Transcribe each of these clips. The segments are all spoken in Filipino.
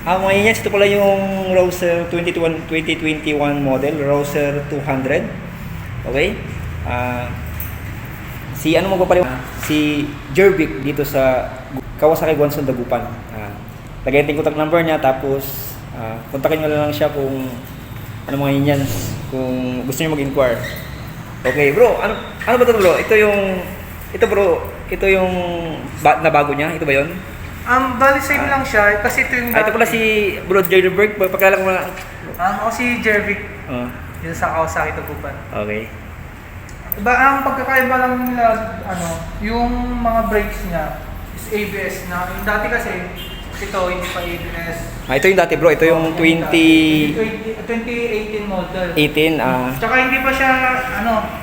Mga yan, ito pala yung Rouser 2021 model, Rouser 200. Okay? Si ano magpapaliw? Si Jervik dito sa Kawasaki Gwanson Dagupan. Lagyan yung contact number niya, tapos kontakin nyo lang siya kung ano mga yan, kung gusto niyo mag-inquire. Okay, bro. Ano ba 'to, bro? Ito yung nabago niya. Ito ba 'yon? Bali same lang siya kasi ito yung ito pala si Bro Jervik. Pagkakala ko muna. Ako si Jervik. Yun sa Kawasaki Dagupan. Okay. Iba ang pagkakaiba lang nila, yung mga brakes niya is ABS na. Yung dati kasi ito hindi pa ABS. Ito yung dati, bro. Ito yung 2018 model. 18. Tsaka hindi pa siya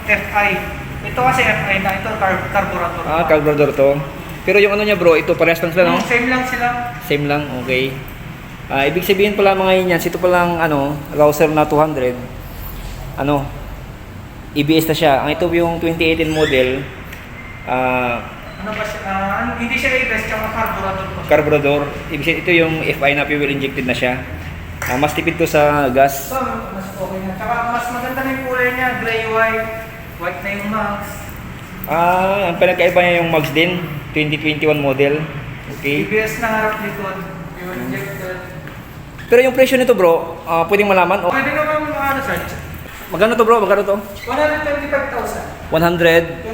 FI. Ito kasi FI na, ito carburetor. Carburetor to. Pero yung ano niya, bro, ito parehas lang sila, no? Same lang sila. Same lang, okay. Ibig sabihin pala mga yan, ito palang Rouser na 200. EBS na siya. Ang ito yung 2018 model. Hindi siya ABS, tsaka carburetor pa. Carburetor. Ibig sabihin ito yung FI na fuel injected na siya. Mas tipid to sa gas. So, mas okay na. Tsaka mas maganda na yung kulay niya, gray-white. White na yung max. Ang pinagkaiba niya yung mags din. 2021 model. Okay. ABS na harap likod. Fuel injected. Pero yung presyo nito, bro, pwedeng malaman? Pwede naman sir. Magkano to, bro? Magkano to? 125,000. 125,000.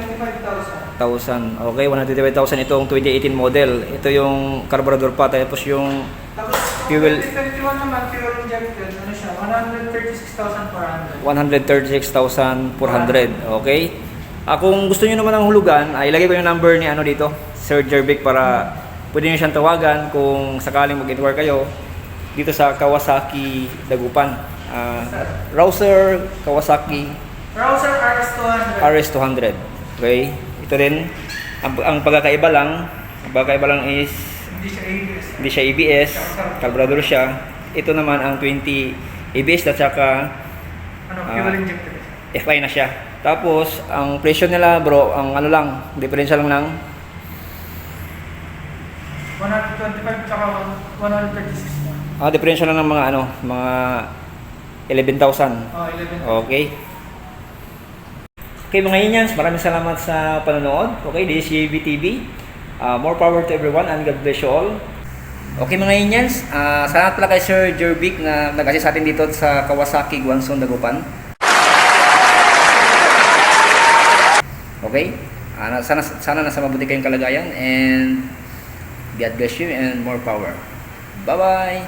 25,000. Okay, 125,000 itong 2018 model. Ito yung carburetor pa, tapos yung Tapos, fuel 2021 naman, fuel injected, ano siya, 136,400. 136,400. Okay? Kung gusto niyo naman ng hulugan, ilagay ko yung number ni dito, Sir Jervik, para pwede niyo siyang tawagan kung sakaling mag-inquire kayo dito sa Kawasaki Dagupan. Rouser Kawasaki Rouser RS200. Okay? Ito rin ang pagkakaiba lang is hindi siya ABS. hindi siya ABS, carburetor siya. Ito naman ang 20 ABS at saka Fuel injected. FI na siya. Tapos ang presyo nila, bro, ang differential lang ng 125 tsaka 136. differential lang ng mga 11,000. 11. Okay. Okay mga Inyans, maraming salamat sa panonood. Okay, this is UV TV. More power to everyone and God bless you all. Okay mga Inyans, salamat pala kay Sir Jervik na nag-assist sa atin dito sa Kawasaki Gwanson Dagupan. Okay? Sana nasa mabuti kayong kalagayan and God bless you and more power. Bye-bye!